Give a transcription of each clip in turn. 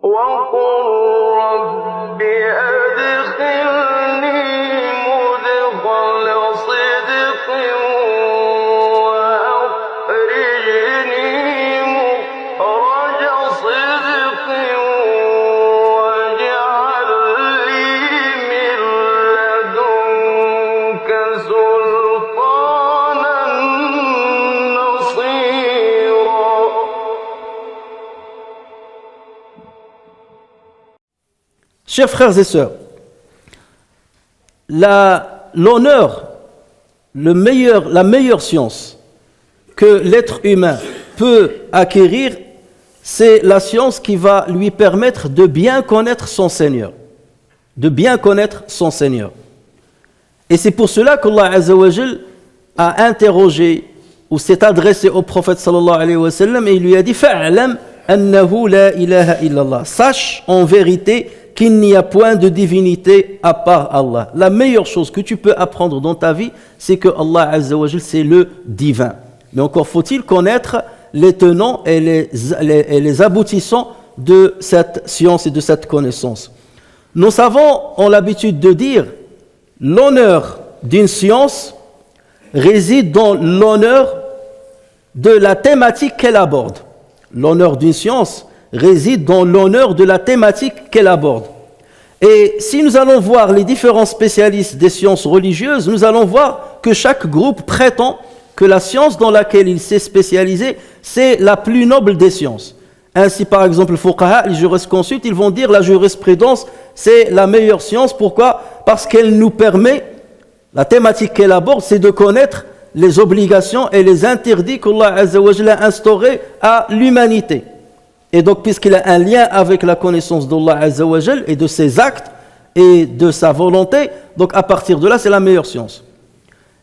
وقل رب أدخلني مدخل صدق وأخرجني مخرج صدق واجعل لي من لدنك سلطانا نصيرا. Chers frères et sœurs, l'honneur, la meilleure science que l'être humain peut acquérir, c'est la science qui va lui permettre de bien connaître son Seigneur. De bien connaître son Seigneur. Et c'est pour cela qu'Allah Azza wa Jal a interrogé ou s'est adressé au prophète sallallahu alayhi wa sallam et il lui a dit « Fa'alam annahu la ilaha illallah » Sache en vérité qu'il n'y a point de divinité à part Allah. La meilleure chose que tu peux apprendre dans ta vie, c'est que Allah Azza wa Jal, c'est le divin. Mais encore faut-il connaître les tenants et les aboutissants de cette science et de cette connaissance. Nos savants ont l'habitude de dire l'honneur d'une science réside dans l'honneur de la thématique qu'elle aborde. L'honneur d'une science réside dans l'honneur de la thématique qu'elle aborde. Et si nous allons voir les différents spécialistes des sciences religieuses, nous allons voir que chaque groupe prétend que la science dans laquelle il s'est spécialisé, c'est la plus noble des sciences. Ainsi, par exemple, les fuqaha, les jurisconsultes, ils vont dire la jurisprudence, c'est la meilleure science. Pourquoi ? Parce qu'elle nous permet, la thématique qu'elle aborde, c'est de connaître les obligations et les interdits qu'Allah Azza wa Jalla a instaurés à l'humanité. Et donc, puisqu'il a un lien avec la connaissance d'Allah Azza wa Jalla et de ses actes et de sa volonté, donc à partir de là, c'est la meilleure science.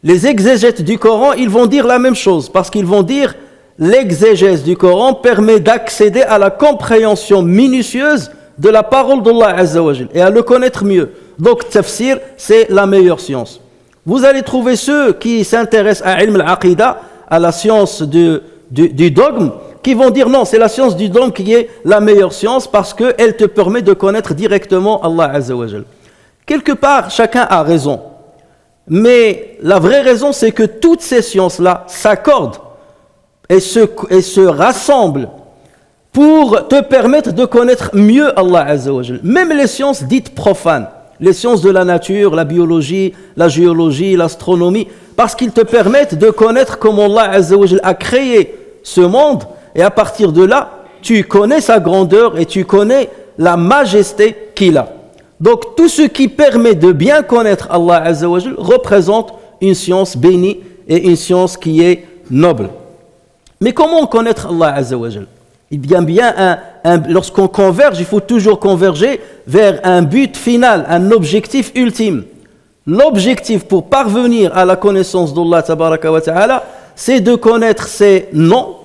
Les exégètes du Coran, ils vont dire la même chose, parce qu'ils vont dire l'exégèse du Coran permet d'accéder à la compréhension minutieuse de la parole d'Allah Azza wa Jalla et à le connaître mieux. Donc, tafsir, c'est la meilleure science. Vous allez trouver ceux qui s'intéressent à ilm al-aqida, à la science du dogme, qui vont dire non, c'est la science du dogme qui est la meilleure science parce qu'elle te permet de connaître directement Allah Azza wa Jalla. Quelque part, chacun a raison. Mais la vraie raison, c'est que toutes ces sciences-là s'accordent et se rassemblent pour te permettre de connaître mieux Allah Azza wa Jalla. Même les sciences dites profanes, les sciences de la nature, la biologie, la géologie, l'astronomie, parce qu'ils te permettent de connaître comment Allah Azza wa Jalla a créé ce monde, et à partir de là, tu connais sa grandeur et tu connais la majesté qu'il a. Donc tout ce qui permet de bien connaître Allah Azza wa Jalla représente une science bénie et une science qui est noble. Mais comment connaître Allah Azza wa Jalla ? Il y a bien lorsqu'on converge, il faut toujours converger vers un but final, un objectif ultime. L'objectif pour parvenir à la connaissance d'Allah tabaraka wa ta'ala, c'est de connaître ses noms,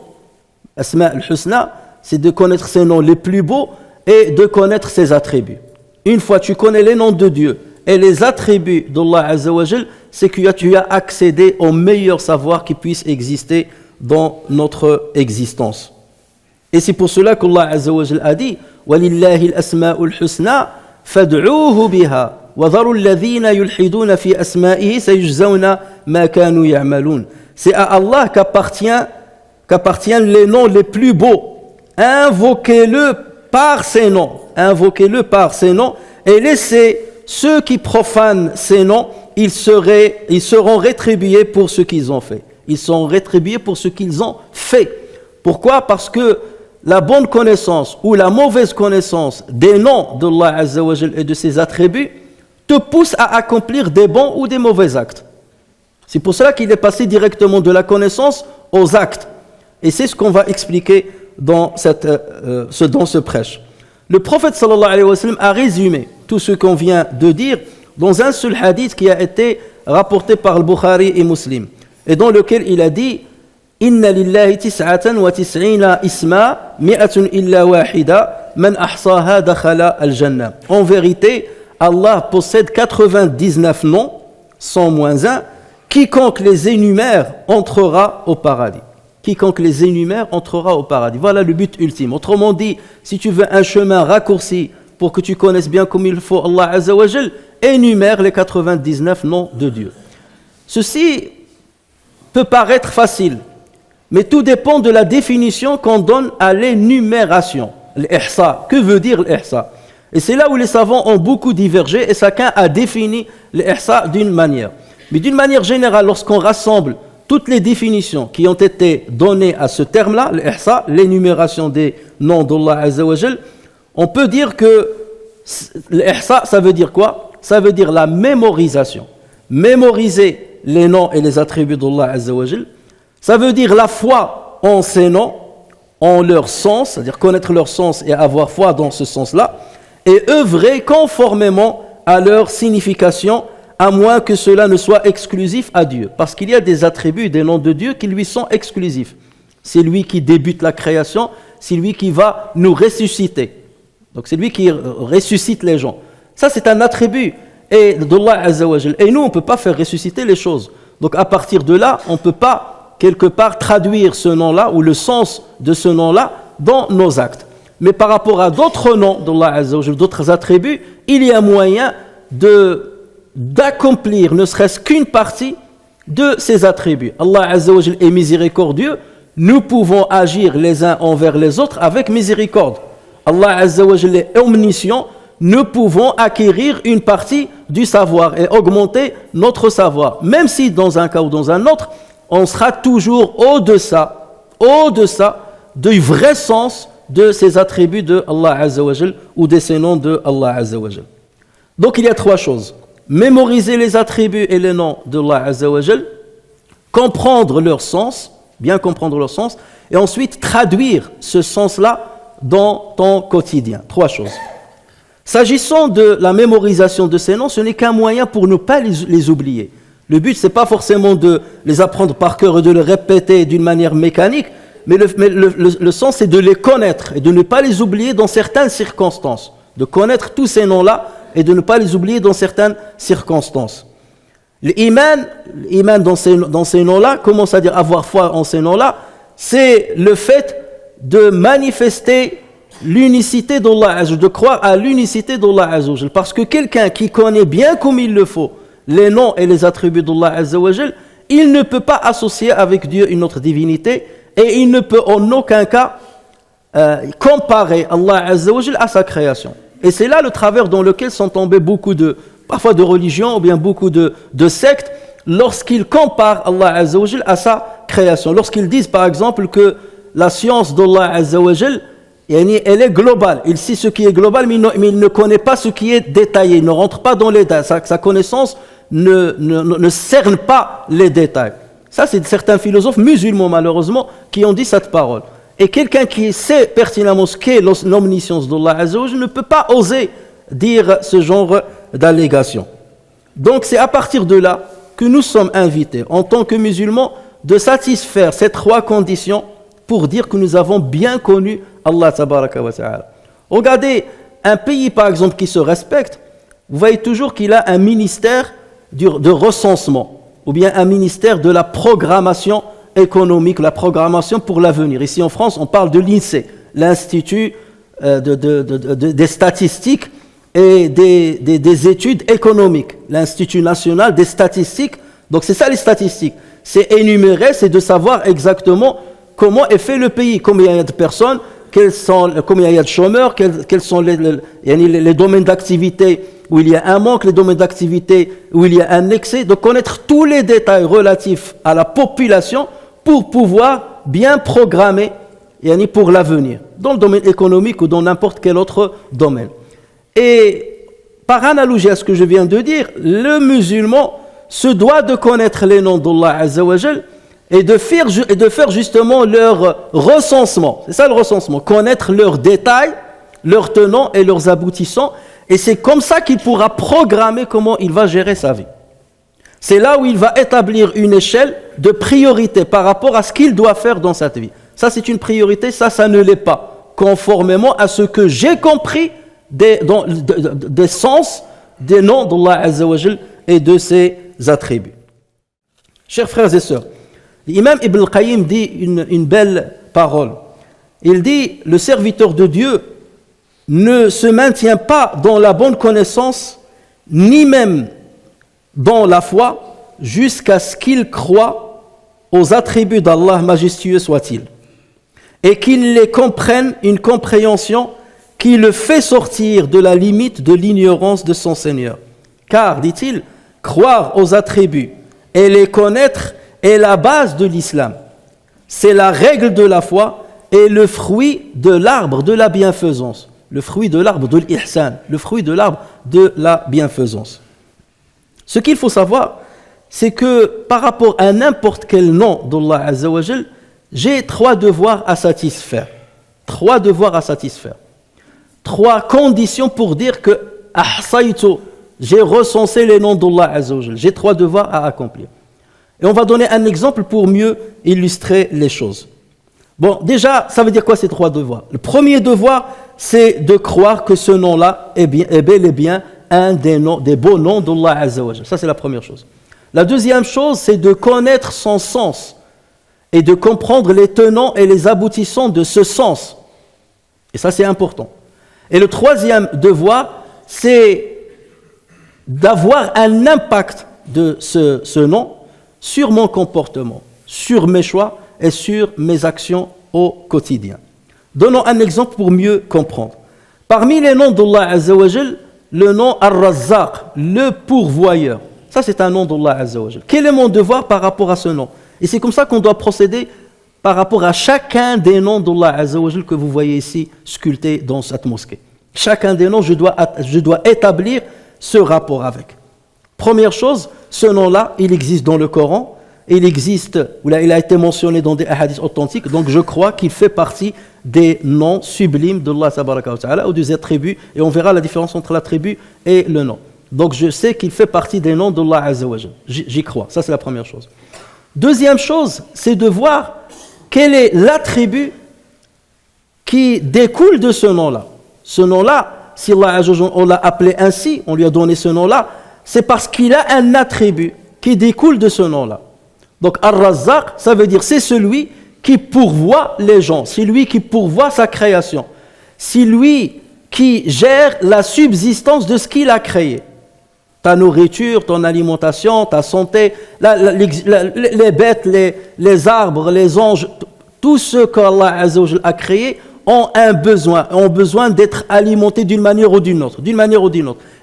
Asma al-Husna, c'est de connaître ses noms les plus beaux et de connaître ses attributs. Une fois tu connais les noms de Dieu et les attributs d'Allah Azza wa Jal, c'est que tu as accédé au meilleur savoir qui puisse exister dans notre existence. Et c'est pour cela qu'Allah Azza wa Jal a dit وَلِلَّهِ الْأَسْمَاءُ الْحُسْنَى فَادْعُوهُ بِهَا وَذَرُوا الَّذِينَ يُلْحِدُونَ فِي أَسْمَائِهِ سَيُجْزَوْنَ مَا كَانُوا يَعْمَلُونَ. C'est à Allah qu'appartiennent les noms les plus beaux. Invoquez-le par ses noms. Invoquez-le par ses noms et laissez ceux qui profanent ces noms, ils seront rétribués pour ce qu'ils ont fait. Ils sont rétribués pour ce qu'ils ont fait. Pourquoi ? Parce que la bonne connaissance ou la mauvaise connaissance des noms d'Allah Azza wa Jal et de ses attributs te pousse à accomplir des bons ou des mauvais actes. C'est pour cela qu'il est passé directement de la connaissance aux actes. Et c'est ce qu'on va expliquer dans ce prêche. Le prophète sallallahu alayhi wa sallam a résumé tout ce qu'on vient de dire dans un seul hadith qui a été rapporté par le Bukhari et Muslim, et dans lequel il a dit Inna lillahi tis'atan wa tis'ina isma mi'atun illa wahida man ahsaha dakhala al-jannah. En vérité, Allah possède 99 noms, 100 moins 1, quiconque les énumère entrera au paradis. quiconque les énumère entrera au paradis. Voilà le but ultime. Autrement dit, si tu veux un chemin raccourci pour que tu connaisses bien comme il faut Allah Azza wa Jal, énumère les 99 noms de Dieu. Ceci peut paraître facile, mais tout dépend de la définition qu'on donne à l'énumération. L'ihsa. Que veut dire l'ihsa? Et c'est là où les savants ont beaucoup divergé et chacun a défini l'ihsa d'une manière. Mais d'une manière générale, lorsqu'on rassemble toutes les définitions qui ont été données à ce terme-là, l'ihsa, l'énumération des noms d'Allah Azza wa Jal, on peut dire que l'ihsa, ça veut dire quoi? Ça veut dire la mémorisation. Mémoriser les noms et les attributs d'Allah Azza wa Jal. Ça veut dire la foi en ces noms, en leur sens, c'est-à-dire connaître leur sens et avoir foi dans ce sens-là, et œuvrer conformément à leur signification, à moins que cela ne soit exclusif à Dieu. Parce qu'il y a des attributs, des noms de Dieu qui lui sont exclusifs. C'est lui qui débute la création, c'est lui qui va nous ressusciter. Donc c'est lui qui ressuscite les gens. Ça c'est un attribut d'Allah Azza wa Jal. Et nous on ne peut pas faire ressusciter les choses. Donc à partir de là, on ne peut pas quelque part traduire ce nom-là ou le sens de ce nom-là dans nos actes. Mais par rapport à d'autres noms d'Allah Azza wa Jal, d'autres attributs, il y a moyen d'accomplir ne serait-ce qu'une partie de ces attributs. Allah Azza wa Jal est miséricordieux, nous pouvons agir les uns envers les autres avec miséricorde. Allah Azza wa Jal est omniscient, nous pouvons acquérir une partie du savoir et augmenter notre savoir. Même si dans un cas ou dans un autre, on sera toujours au-deçà du vrai sens de ces attributs de Allah Azza wa Jal ou de ces noms de Allah Azza wa Jal. Donc il y a trois choses. Mémoriser les attributs et les noms de Allah Azza wa Jal, comprendre leur sens, bien comprendre leur sens, et ensuite traduire ce sens-là dans ton quotidien. Trois choses. S'agissant de la mémorisation de ces noms, ce n'est qu'un moyen pour ne pas les oublier. Le but, ce n'est pas forcément de les apprendre par cœur et de les répéter d'une manière mécanique, mais le sens, c'est de les connaître et de ne pas les oublier dans certaines circonstances. De connaître tous ces noms-là et de ne pas les oublier dans certaines circonstances. L'iman dans ces noms-là, comment ça dire avoir foi en ces noms-là, c'est le fait de manifester l'unicité d'Allah Azza wa Jal, de croire à l'unicité d'Allah Azza wa Jal. Parce que quelqu'un qui connaît bien comme il le faut les noms et les attributs d'Allah Azza wa Jal, il ne peut pas associer avec Dieu une autre divinité et il ne peut en aucun cas comparer Allah Azza wa Jal à sa création. Et c'est là le travers dans lequel sont tombés beaucoup parfois de religions ou bien beaucoup de sectes lorsqu'ils comparent Allah Azza wa Jal à sa création. Lorsqu'ils disent par exemple que la science d'Allah Azza wa Jal, elle est globale. Il sait ce qui est global, mais il ne connaît pas ce qui est détaillé. Il ne rentre pas dans les détails. Sa connaissance ne cerne pas les détails. Ça, c'est certains philosophes musulmans, malheureusement, qui ont dit cette parole. Et quelqu'un qui sait pertinemment ce qu'est l'omniscience d'Allah Azza wa Jal ne peut pas oser dire ce genre d'allégation. Donc, c'est à partir de là que nous sommes invités, en tant que musulmans, de satisfaire ces trois conditions pour dire que nous avons bien connu Allah tabaraka wa ta'ala. Regardez, un pays par exemple qui se respecte, vous voyez toujours qu'il a un ministère de recensement, ou bien un ministère de la programmation économique, la programmation pour l'avenir. Ici en France, on parle de l'INSEE, l'Institut des statistiques et des études économiques, l'Institut national des statistiques. Donc c'est ça les statistiques, c'est énumérer, c'est de savoir exactement comment est fait le pays, combien il y a de personnes, combien il y a de chômeurs, quels sont les domaines d'activité où il y a un manque, les domaines d'activité où il y a un excès, de connaître tous les détails relatifs à la population pour pouvoir bien programmer pour l'avenir, dans le domaine économique ou dans n'importe quel autre domaine. Et par analogie à ce que je viens de dire, le musulman se doit de connaître les noms d'Allah Azza wa Jal et de faire justement leur recensement. C'est ça le recensement, connaître leurs détails, leurs tenants et leurs aboutissants. Et c'est comme ça qu'il pourra programmer comment il va gérer sa vie. C'est là où il va établir une échelle de priorité par rapport à ce qu'il doit faire dans cette vie. Ça c'est une priorité, ça ne l'est pas, conformément à ce que j'ai compris des sens des noms d'Allah Azza wa Jal et de ses attributs. Chers frères et sœurs, L'imam Ibn al-Qayyim dit une belle parole. Il dit, le serviteur de Dieu ne se maintient pas dans la bonne connaissance, ni même dans la foi, jusqu'à ce qu'il croie aux attributs d'Allah, majestueux soit-il, et qu'il les comprenne une compréhension qui le fait sortir de la limite de l'ignorance de son Seigneur. Car, dit-il, croire aux attributs et les connaître est la base de l'islam. C'est la règle de la foi et le fruit de l'arbre de la bienfaisance. Le fruit de l'arbre de l'ihsan, le fruit de l'arbre de la bienfaisance. Ce qu'il faut savoir, c'est que par rapport à n'importe quel nom d'Allah Azza wa Jal, j'ai 3 devoirs à satisfaire. 3 devoirs à satisfaire. 3 conditions pour dire que ahsaytu, j'ai recensé les noms d'Allah Azza wa Jal. J'ai 3 devoirs à accomplir. Et on va donner un exemple pour mieux illustrer les choses. Bon, déjà, ça veut dire quoi ces 3 devoirs? Le premier devoir, c'est de croire que ce nom-là est bel et bien un des beaux noms d'Allah Azza wa Jal. Ça, c'est la première chose. La deuxième chose, c'est de connaître son sens et de comprendre les tenants et les aboutissants de ce sens. Et ça, c'est important. Et le troisième devoir, c'est d'avoir un impact de ce nom sur mon comportement, sur mes choix et sur mes actions au quotidien. Donnons un exemple pour mieux comprendre. Parmi les noms d'Allah Azza wa Jal, le nom Ar-Razzaq, le pourvoyeur. Ça, c'est un nom d'Allah Azza wa Jal. Quel est mon devoir par rapport à ce nom? Et c'est comme ça qu'on doit procéder par rapport à chacun des noms d'Allah Azza wa Jal que vous voyez ici sculptés dans cette mosquée. Chacun des noms, je dois établir ce rapport avec. Première chose, ce nom-là, il existe dans le Coran, il existe, il a été mentionné dans des hadiths authentiques, donc je crois qu'il fait partie des noms sublimes d'Allah tabaraka wa ta'ala ou des attributs, et on verra la différence entre l'attribut et le nom. Donc je sais qu'il fait partie des noms d'Allah Azza wa Jal. J'y crois, ça c'est la première chose. Deuxième chose, c'est de voir quel est l'attribut qui découle de ce nom-là. Ce nom-là, si Allah Azza wa Jal, on l'a appelé ainsi, on lui a donné ce nom-là, c'est parce qu'il a un attribut qui découle de ce nom-là. Donc Ar-Razzaq, ça veut dire c'est celui qui pourvoit les gens, c'est lui qui pourvoit sa création, c'est lui qui gère la subsistance de ce qu'il a créé. Ta nourriture, ton alimentation, ta santé, les bêtes, les arbres, les anges, tout ce qu'Allah Azza wa Jal a créé ont besoin d'être alimentés d'une manière ou d'une autre,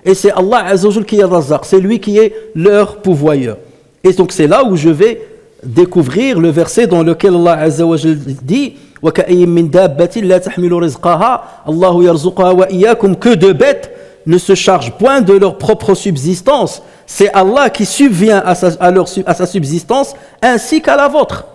Et c'est Allah Azza wa Jal qui est Razzaq, c'est lui qui est leur pourvoyeur. Et donc c'est là où je vais découvrir le verset dans lequel Allah Azza wa Jal dit وَكَأَيٍّ مِّن دَابَّةٍ لَا تَحْمِلُ رِزْقَهَا اللَّهُ يَرْزُقُهَا وَإِيَّاكُمْ. Que de bêtes ne se chargent point de leur propre subsistance. C'est Allah qui subvient à sa subsistance ainsi qu'à la vôtre.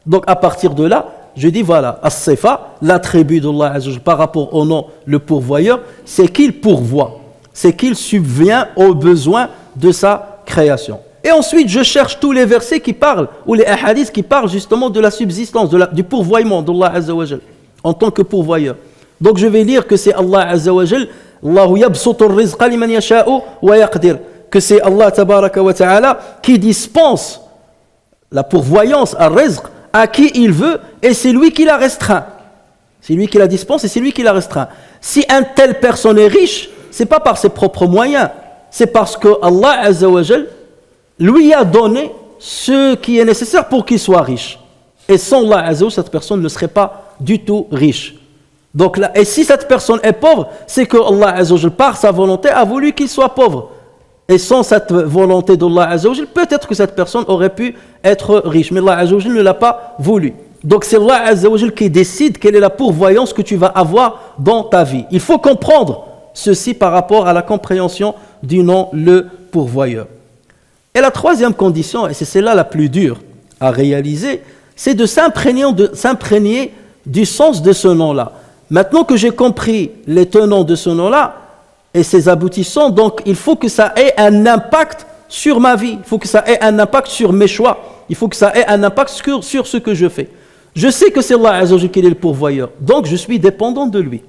Donc à partir de là, je dis voilà, as-sifa, l'attribut d'Allah Azza wa Jal par rapport au nom, le pourvoyeur, c'est qu'il pourvoit, c'est qu'il subvient aux besoins de sa création. Et ensuite, je cherche tous les versets qui parlent, ou les hadiths qui parlent justement de la subsistance, du pourvoiement d'Allah Azza wa Jal, en tant que pourvoyeur. Donc je vais lire que c'est Allah Azza wa Jal, Allahu yabsutu ar-rizqa liman yasha'u wa yaqdir, que c'est Allah tabaraka wa ta'ala qui dispense la pourvoyance, ar-rizq, à qui il veut, et c'est lui qui la restreint. C'est lui qui la dispense et c'est lui qui la restreint. Si une telle personne est riche, c'est pas par ses propres moyens, c'est parce que Allah Azza wa Jal lui a donné ce qui est nécessaire pour qu'il soit riche. Et sans Allah Azza wa Jal, cette personne ne serait pas du tout riche. Donc là, et si cette personne est pauvre, c'est que Allah Azza wa Jal, par sa volonté, a voulu qu'il soit pauvre. Et sans cette volonté d'Allah Azza wa Jal, peut-être que cette personne aurait pu être riche. Mais Allah Azza wa Jal ne l'a pas voulu. Donc c'est Allah Azza wa Jal qui décide quelle est la pourvoyance que tu vas avoir dans ta vie. Il faut comprendre ceci par rapport à la compréhension du nom le pourvoyeur. Et la troisième condition, et c'est celle-là la plus dure à réaliser, c'est de s'imprégner du sens de ce nom-là. Maintenant que j'ai compris les tenants de ce nom-là et ses aboutissants, donc il faut que ça ait un impact sur ma vie, il faut que ça ait un impact sur mes choix, il faut que ça ait un impact sur ce que je fais. Je sais que c'est Allah Azza wa Jal qui est le pourvoyeur, donc je suis dépendant de lui.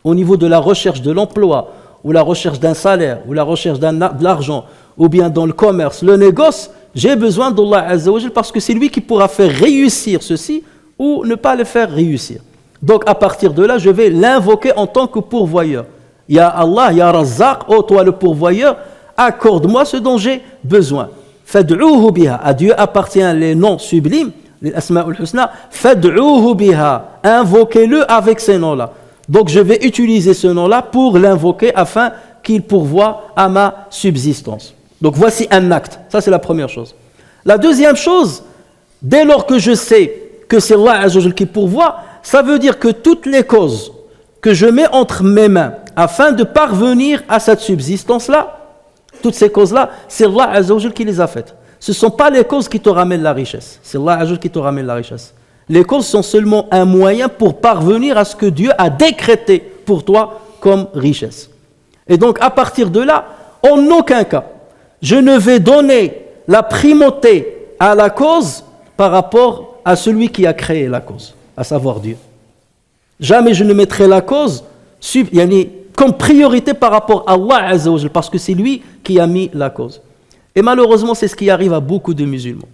Au niveau de la recherche de l'emploi, ou la recherche d'un salaire, ou la recherche de l'argent, ou bien dans le commerce, le négoce, j'ai besoin d'Allah Azza wa Jal parce que c'est lui qui pourra faire réussir ceci ou ne pas le faire réussir. Donc à partir de là, je vais l'invoquer en tant que pourvoyeur. Ya Allah, Ya Razzaq, ô toi le pourvoyeur, accorde-moi ce dont j'ai besoin. Fad'uhu biha. À Dieu appartient les noms sublimes, les Asma'ul Husna. Fad'uhu biha. Invoquez-le avec ces noms-là. Donc je vais utiliser ce nom-là pour l'invoquer afin qu'il pourvoie à ma subsistance. Donc voici un acte. Ça c'est la première chose. La deuxième chose, dès lors que je sais que c'est Allah Azza wa Jal qui pourvoit, ça veut dire que toutes les causes que je mets entre mes mains afin de parvenir à cette subsistance-là, toutes ces causes-là, c'est Allah Azza wa Jal qui les a faites. Ce ne sont pas les causes qui te ramènent la richesse. C'est Allah Azza wa Jal qui te ramène la richesse. Les causes sont seulement un moyen pour parvenir à ce que Dieu a décrété pour toi comme richesse. Et donc, à partir de là, en aucun cas, je ne vais donner la primauté à la cause par rapport à celui qui a créé la cause, à savoir Dieu. Jamais je ne mettrai la cause comme priorité par rapport à Allah Azza wa Jal, parce que c'est lui qui a mis la cause. Et malheureusement, c'est ce qui arrive à beaucoup de musulmans.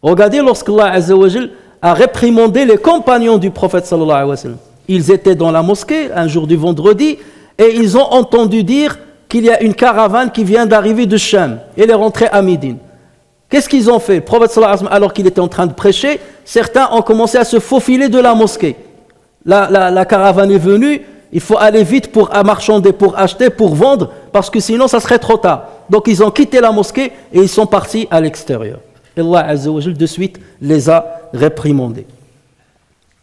Regardez lorsqu'Allah Azza wa Jal a réprimandé les compagnons du prophète sallallahu alayhi wa sallam. Ils étaient dans la mosquée un jour du vendredi et ils ont entendu dire qu'il y a une caravane qui vient d'arriver de Cham et elle est rentrée à Médine. Qu'est-ce qu'ils ont fait? Le prophète sallallahu alayhi wa sallam, alors qu'il était en train de prêcher, certains ont commencé à se faufiler de la mosquée. La caravane est venue, il faut aller vite pour marchander, pour acheter, pour vendre, parce que sinon ça serait trop tard. Donc ils ont quitté la mosquée et ils sont partis à l'extérieur. Et Allah Azza wa Jal de suite les a réprimandés.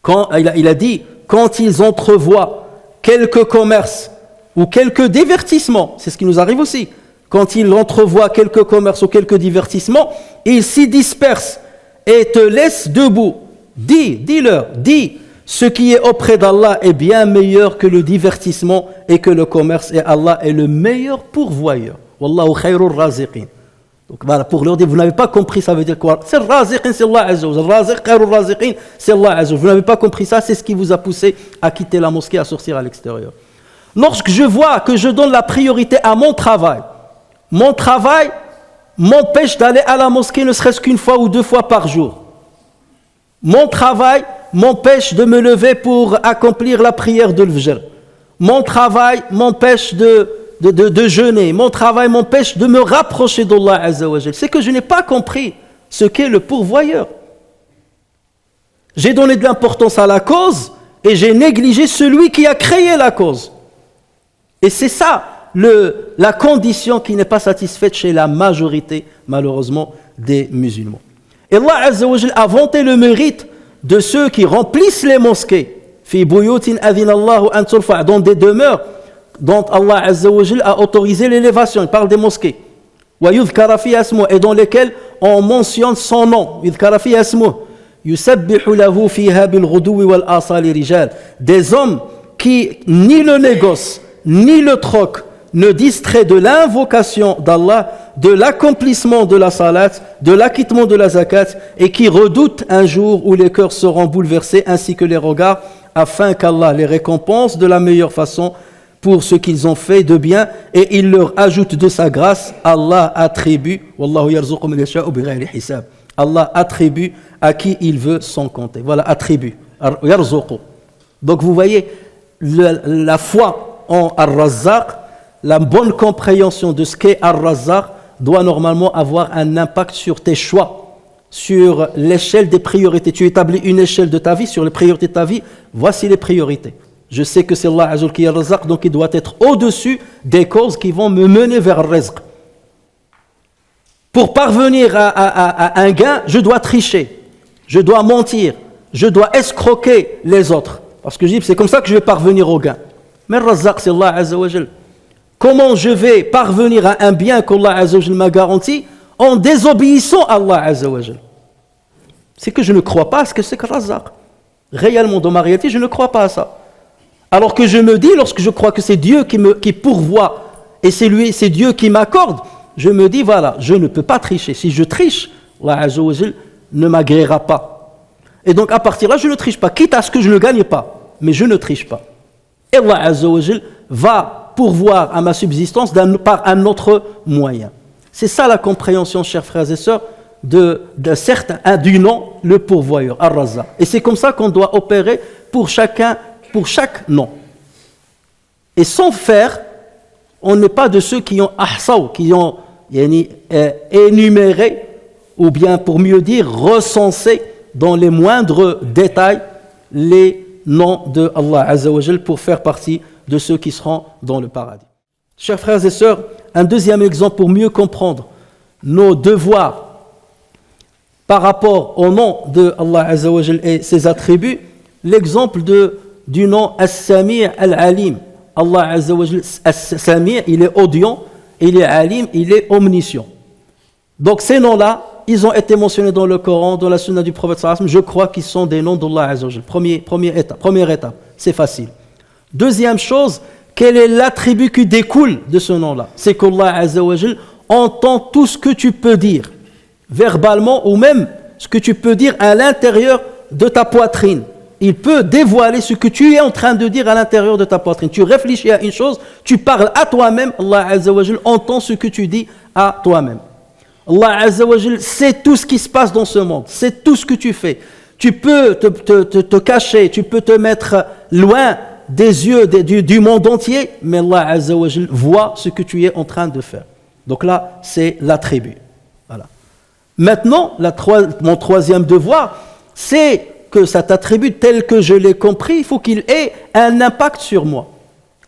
Il a dit, quand ils entrevoient quelques commerces ou quelques divertissements, c'est ce qui nous arrive aussi, quand ils entrevoient quelques commerces ou quelques divertissements, ils s'y dispersent et te laissent debout. Dis-leur, ce qui est auprès d'Allah est bien meilleur que le divertissement et que le commerce, et Allah est le meilleur pourvoyeur. Wallahu khayrur raziqin. Donc voilà, pour leur dire, vous n'avez pas compris, ça veut dire quoi? C'est raziqin, c'est Allah Azza wa Jal. Raziq, khayrur raziqin, c'est Allah Azza wa Jal. Vous n'avez pas compris ça, c'est ce qui vous a poussé à quitter la mosquée, à sortir à l'extérieur. Lorsque je vois que je donne la priorité à mon travail m'empêche d'aller à la mosquée ne serait-ce qu'une fois ou 2 fois par jour. Mon travail m'empêche de me lever pour accomplir la prière de l'Fajr. Mon travail m'empêche de jeûner. Mon travail m'empêche de me rapprocher d'Allah Azza wa Jal. C'est que je n'ai pas compris ce qu'est le pourvoyeur. J'ai donné de l'importance à la cause et j'ai négligé celui qui a créé la cause. Et c'est ça la condition qui n'est pas satisfaite chez la majorité, malheureusement, des musulmans. Et Allah Azza wa Jal a vanté le mérite de ceux qui remplissent les mosquées, fi buyutin adhinallahu an turfa, dans des demeures dont Allah Azza wa Jal a autorisé l'élévation. Il parle des mosquées. Wa yudhkara fi asmuh, et dans lesquelles on mentionne son nom. Yudhkara fi asmuh. Yusabbihu lahu fiha bil ghuduwi wal asali rijal. Des hommes qui ni le négoce ni le troc ne distraient de l'invocation d'Allah, de l'accomplissement de la salat, de l'acquittement de la zakat, et qui redoutent un jour où les cœurs seront bouleversés ainsi que les regards, afin qu'Allah les récompense de la meilleure façon pour ce qu'ils ont fait de bien, et il leur ajoute de sa grâce. Allah attribue, Wallahu yarzuqu man yasha'u bighayri hisab. Allah attribue à qui il veut sans compter. Voilà, attribue. Yarzuqu. Donc vous voyez, la foi en Ar-Razzaq, la bonne compréhension de ce qu'est Ar-Razzaq doit normalement avoir un impact sur tes choix, sur l'échelle des priorités. Tu établis une échelle de ta vie, sur les priorités de ta vie, voici les priorités. Je sais que c'est Allah Azza wa Jal qui est Ar-Razzaq, donc il doit être au-dessus des causes qui vont me mener vers Ar-Rizq. Pour parvenir à un gain, je dois tricher, je dois mentir, je dois escroquer les autres. Parce que je dis, c'est comme ça que je vais parvenir au gain. Mais Ar-Razzaq, c'est Allah Azza wa Jal. Comment je vais parvenir à un bien qu'Allah Azza wa Jal m'a garanti en désobéissant à Allah Azza wa Jal? C'est que je ne crois pas à ce que c'est que Razzaq. Réellement, dans ma réalité, je ne crois pas à ça. Alors que je me dis, lorsque je crois que c'est Dieu qui pourvoit et c'est Dieu qui m'accorde, je me dis, voilà, je ne peux pas tricher. Si je triche, Allah Azza wa Jal ne m'agréera pas. Et donc, à partir de là, je ne triche pas, quitte à ce que je ne gagne pas. Mais je ne triche pas. Et Allah Azza wa Jal va pourvoir à ma subsistance par un autre moyen. C'est ça la compréhension, chers frères et sœurs, du nom, le pourvoyeur, Ar-Razzaq. Et c'est comme ça qu'on doit opérer pour chaque nom. Et sans faire, on n'est pas de ceux qui ont ahsaw, qui ont énuméré, ou bien pour mieux dire, recensé dans les moindres détails les noms de Allah Azza wa Jal pour faire partie de ceux qui seront dans le paradis. Chers frères et sœurs, un deuxième exemple pour mieux comprendre nos devoirs par rapport au nom de Allah Azza wa Jal et ses attributs, l'exemple du nom As-Sami' Al-Alim. Allah Azza wa Jal, As-Sami', il est audient, il est Alim, il est omniscient. Donc ces noms-là, ils ont été mentionnés dans le Coran, dans la Sunna du Prophète sallallahu alayhi wa sallam. Je crois qu'ils sont des noms d'Allah Azza wa Jal. Première étape, c'est facile. Deuxième chose, quel est l'attribut qui découle de ce nom-là? C'est qu'Allah Azza wa Jal entend tout ce que tu peux dire, verbalement ou même ce que tu peux dire à l'intérieur de ta poitrine. Il peut dévoiler ce que tu es en train de dire à l'intérieur de ta poitrine. Tu réfléchis à une chose, tu parles à toi-même, Allah Azza wa Jal entend ce que tu dis à toi-même. Allah Azza wa Jal sait tout ce qui se passe dans ce monde, sait tout ce que tu fais. Tu peux te cacher, tu peux te mettre loin des yeux du monde entier, mais Allah Azza wa Jal voit ce que tu es en train de faire. Donc là, c'est l'attribut. Voilà. Maintenant, mon troisième devoir, c'est que cet attribut tel que je l'ai compris, il faut qu'il ait un impact sur moi.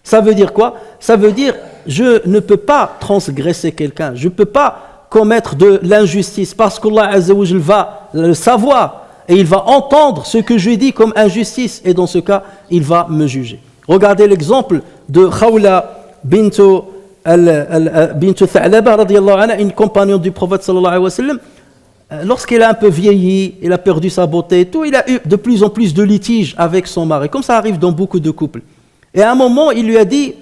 Ça veut dire quoi? Ça veut dire, je ne peux pas transgresser quelqu'un, je ne peux pas commettre de l'injustice parce qu'Allah Azza wa Jal va le savoir et il va entendre ce que je dis comme injustice et dans ce cas, il va me juger. Regardez l'exemple de Khawla bint Tha'laba radiyallahu anha, une compagnonne du prophète sallallahu alayhi wa sallam. Lorsqu'elle a un peu vieilli, elle a perdu sa beauté et tout, il a eu de plus en plus de litiges avec son mari, comme ça arrive dans beaucoup de couples. Et à un moment, il lui a dit,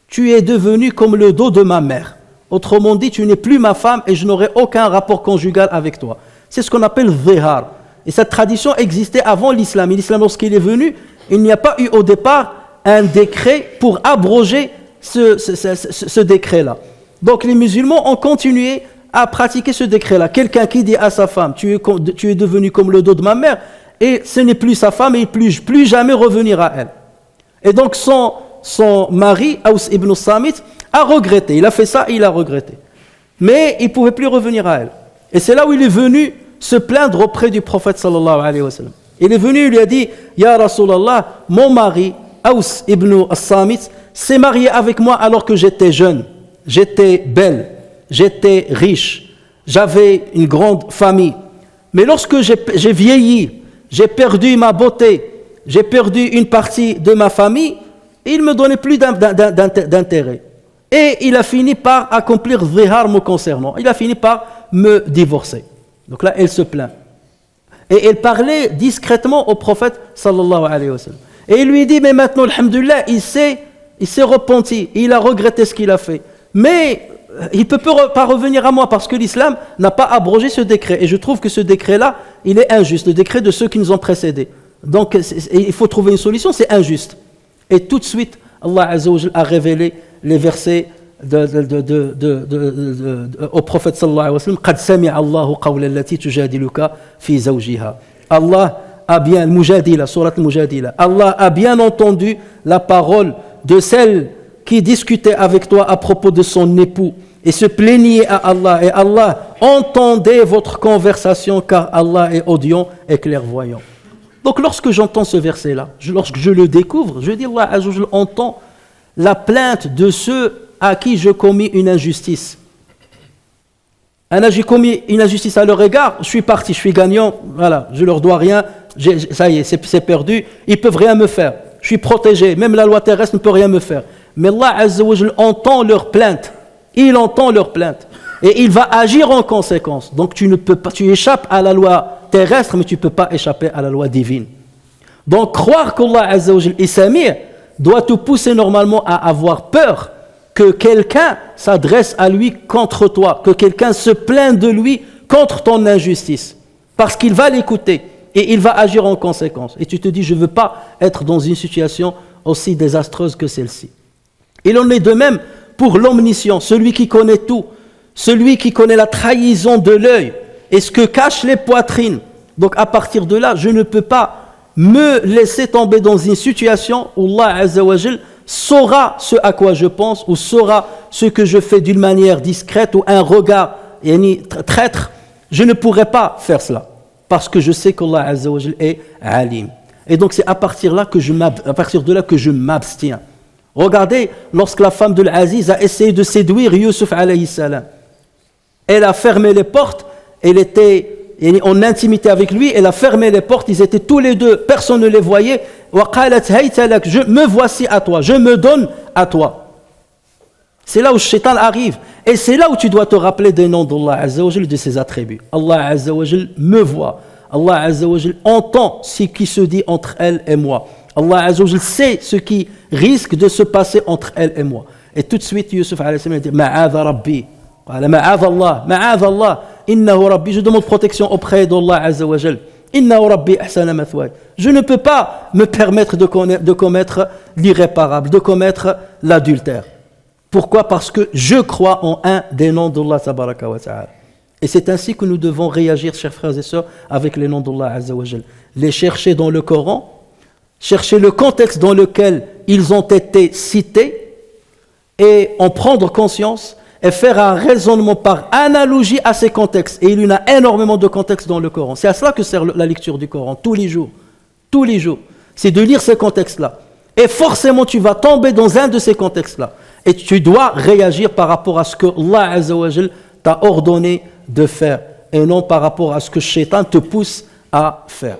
tu es devenu comme le dos de ma mère. Autrement dit, tu n'es plus ma femme et je n'aurai aucun rapport conjugal avec toi. C'est ce qu'on appelle dhihar. Et cette tradition existait avant l'islam. Et l'islam, lorsqu'il est venu, il n'y a pas eu au départ un décret pour abroger ce décret-là. Donc les musulmans ont continué à pratiquer ce décret-là. Quelqu'un qui dit à sa femme, tu es devenu comme le dos de ma mère, et ce n'est plus sa femme, et il ne plus jamais revenir à elle. Et donc son mari, Aws ibn Samit, a regretté. Il a fait ça et il a regretté. Mais il ne pouvait plus revenir à elle. Et c'est là où il est venu se plaindre auprès du prophète sallallahu alayhi wa sallam. Il est venu, il lui a dit, Ya Rasulallah, mon mari, Aws ibn Samit, s'est marié avec moi alors que j'étais jeune, j'étais belle, j'étais riche, j'avais une grande famille. Mais lorsque j'ai vieilli, j'ai perdu ma beauté, j'ai perdu une partie de ma famille, il ne me donnait plus d'intérêt. Et il a fini par accomplir dhihar me concernant. Il a fini par me divorcer. Donc là, elle se plaint. Et elle parlait discrètement au prophète sallallahu alayhi wa sallam. Et il lui dit, mais maintenant, alhamdoulilah, il s'est repenti, il a regretté ce qu'il a fait. Mais il ne peut pas revenir à moi parce que l'islam n'a pas abrogé ce décret. Et je trouve que ce décret-là, il est injuste, le décret de ceux qui nous ont précédés. Donc il faut trouver une solution, c'est injuste. Et tout de suite, Allah Azza wa Jal a révélé les versets au prophète sallallahu alayhi wa sallam. قَدْ سَمِعَ اللَّهُ قَوْلَ الَّتِي تُجَادِلُكَ فِي زَوْجِهَا. Allah a bien, Mujadila, surat Mujadila, Allah a bien entendu la parole de celle qui discutait avec toi à propos de son époux et se plaignait à Allah. Et Allah entendait votre conversation car Allah est audient et clairvoyant. Donc lorsque j'entends ce verset-là, lorsque je le découvre, je dis Allah Azza wa Jal entend la plainte de ceux à qui je commis une injustice. J'ai commis une injustice à leur égard, je suis parti, je suis gagnant, voilà, je leur dois rien, ça y est, c'est perdu, ils ne peuvent rien me faire. Je suis protégé, même la loi terrestre ne peut rien me faire. Mais Allah Azza wa Jal entend leur plainte, il entend leur plainte et il va agir en conséquence. Donc tu ne peux pas, tu échappes à la loi terrestre, mais tu ne peux pas échapper à la loi divine. Donc croire qu'Allah Azza wa Jal est Sami' doit te pousser normalement à avoir peur que quelqu'un s'adresse à lui contre toi, que quelqu'un se plaint de lui contre ton injustice, parce qu'il va l'écouter et il va agir en conséquence. Et tu te dis, je ne veux pas être dans une situation aussi désastreuse que celle-ci. Il en est de même pour l'omniscient, celui qui connaît tout, celui qui connaît la trahison de l'œil et ce que cachent les poitrines. Donc à partir de là, je ne peux pas me laisser tomber dans une situation où Allah Azza wa Jal saura ce à quoi je pense ou saura ce que je fais d'une manière discrète ou un regard traître. Je ne pourrai pas faire cela parce que je sais qu'Allah Azza wa Jal est alim. Et donc c'est à partir de là que je m'abstiens. Regardez, lorsque la femme de l'Aziz a essayé de séduire Yusuf alayhi salam, elle a fermé les portes, elle était en intimité avec lui, elle a fermé les portes, ils étaient tous les deux, personne ne les voyait. Je me voici à toi, je me donne à toi. C'est là où le shaitan arrive. Et c'est là où tu dois te rappeler des noms d'Allah Azza wa Jal, de ses attributs. Allah Azza wa Jal me voit. Allah Azza wa Jal entend ce qui se dit entre elle et moi. Allah Azza wa Jal sait ce qui risque de se passer entre elle et moi. Et tout de suite, Yusuf alayhi salam dit Ma'adha Rabbi. Ma'adha Allah. Innahu Rabbi. Je demande protection auprès d'Allah Azza wa Jal. Innahu Rabbi ahsana mathwaya. Je ne peux pas me permettre de commettre l'irréparable, de commettre l'adultère. Pourquoi? Parce que je crois en un des noms d'Allah tabaraka wa ta'ala. Et c'est ainsi que nous devons réagir, chers frères et sœurs, avec les noms d'Allah Azza wa Jal. Les chercher dans le Coran, chercher le contexte dans lequel ils ont été cités et en prendre conscience et faire un raisonnement par analogie à ces contextes. Et il y en a énormément de contextes dans le Coran. C'est à cela que sert la lecture du Coran, tous les jours. Tous les jours. C'est de lire ces contextes-là. Et forcément, tu vas tomber dans un de ces contextes-là. Et tu dois réagir par rapport à ce que Allah Azza wa Jal t'a ordonné de faire. Et non par rapport à ce que Shaitan te pousse à faire.